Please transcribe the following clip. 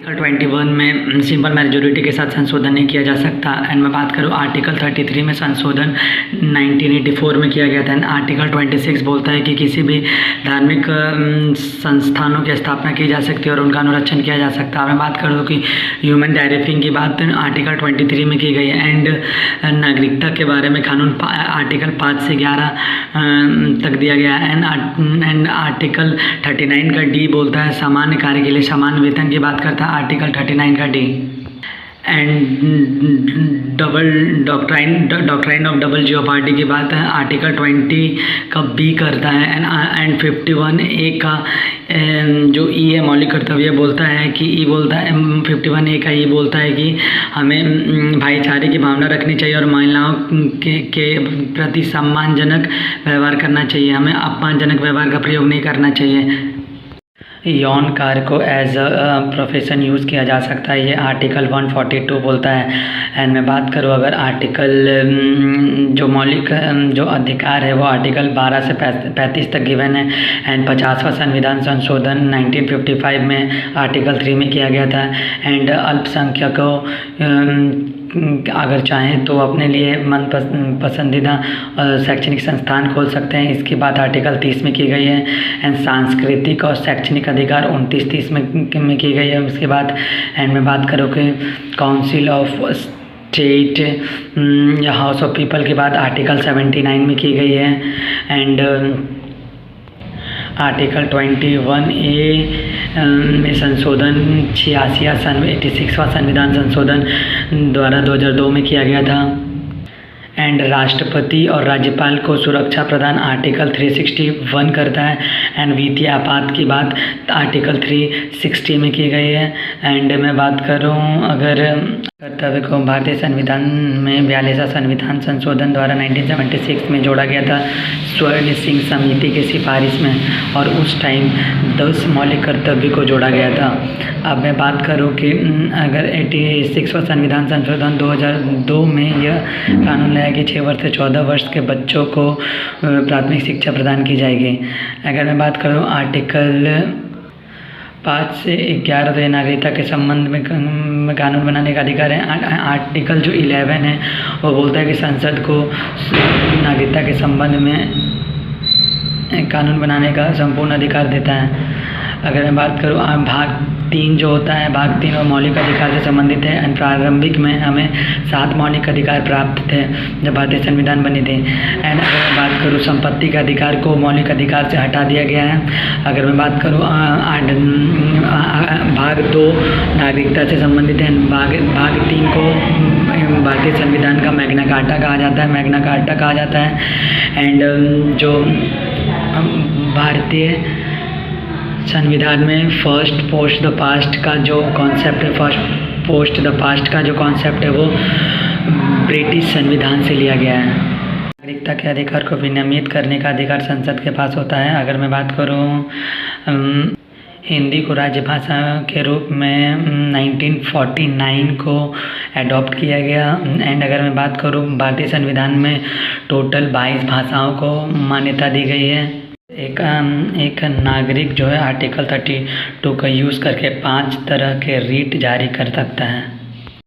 21 में simple majority के साथ संशोधन नहीं किया जा सकता। एंड मैं बात करूँ आर्टिकल 33 में संशोधन 1984 में किया गया था। एंड आर्टिकल 26 बोलता है कि किसी भी धार्मिक संस्थानों की स्थापना की जा सकती है और उनका अनुरक्षण किया जा सकता है। मैं बात करूँ कि ह्यूमन ट्रैफिकिंग की बात आर्टिकल 23 में की गई है। एंड नागरिकता के बारे में कानून आर्टिकल 5 से 11 तक दिया गया है। एंड आर्टिकल 39 का डी बोलता है सामान्य कार्य के लिए समान वेतन की बात करता है आर्टिकल 39 का D. And doctrine of double jeopardy की बात है आर्टिकल 20 का बी करता है। एंड 51A का जो ई है मौलिक कर्तव्य बोलता है कि 51A का ई बोलता है कि हमें भाईचारे की भावना रखनी चाहिए और महिलाओं के प्रति सम्मानजनक व्यवहार करना चाहिए। हमें अपमानजनक व्यवहार का प्रयोग नहीं करना चाहिए। यौन कार्य को एज अ प्रोफेशन यूज़ किया जा सकता है, ये आर्टिकल 142 बोलता है। एंड मैं बात करूँ अगर आर्टिकल जो मौलिक जो अधिकार है वो आर्टिकल 12 से 35 तक गिवन है। एंड 50वां संविधान संशोधन 1955 में आर्टिकल 3 में किया गया था। एंड अल्पसंख्यकों अगर चाहें तो अपने लिए मन पसंदीदा शैक्षणिक संस्थान खोल सकते हैं, इसकी बात आर्टिकल 30 में की गई है। एंड सांस्कृतिक और शैक्षणिक अधिकार 29-30 में की गई है उसके बाद। एंड मैं बात करूँ कि काउंसिल ऑफ स्टेट या हाउस ऑफ पीपल की बात आर्टिकल 79 में की गई है। एंड आर्टिकल 21A में संशोधन 86वां संविधान संशोधन द्वारा 2002 में किया गया था। एंड राष्ट्रपति और राज्यपाल को सुरक्षा प्रदान आर्टिकल 361 करता है। एंड वित्तीय आपात की बात आर्टिकल 360 में की गई है। एंड मैं बात करूं अगर कर्तव्य को भारतीय संविधान में 42वां संविधान संशोधन द्वारा 1976 में जोड़ा गया था स्वर्ण सिंह समिति की सिफारिश में, और उस टाइम 10 मौलिक कर्तव्य को जोड़ा गया था। अब मैं बात करूं कि अगर 86वां संविधान संशोधन 2002 में यह कानून लाया कि 6 वर्ष से 14 वर्ष के बच्चों को प्राथमिक शिक्षा प्रदान की जाएगी। अगर मैं बात करूं आर्टिकल 5 से 11 तो नागरिकता के संबंध में कानून बनाने का अधिकार है। आर्टिकल जो 11 है वो बोलता है कि संसद को नागरिकता के संबंध में कानून बनाने का संपूर्ण अधिकार देता है। अगर मैं बात करूँ भाग 3 जो होता है, भाग 3 और मौलिक अधिकार से संबंधित है। एंड प्रारंभिक में हमें 7 मौलिक अधिकार प्राप्त थे जब भारतीय संविधान बनी थी। एंड अगर मैं बात करूँ संपत्ति के अधिकार को मौलिक अधिकार से हटा दिया गया है। अगर मैं बात करूँ भाग 2 नागरिकता से संबंधित है। भाग 3 को भारतीय संविधान का मैग्ना कार्टा कहा जाता है। एंड जो भारतीय संविधान में फर्स्ट पोस्ट द पास्ट का जो कॉन्सेप्ट है, वो ब्रिटिश संविधान से लिया गया है। नागरिकता के अधिकार को विनियमित करने का अधिकार संसद के पास होता है। अगर मैं बात करूँ हिंदी को राजभाषा के रूप में 1949 को एडॉप्ट किया गया। एंड अगर मैं बात करूँ भारतीय संविधान में टोटल 22 भाषाओं को मान्यता दी गई है। एक नागरिक जो है आर्टिकल 32 का यूज़ करके 5 तरह के रीट जारी कर सकता है।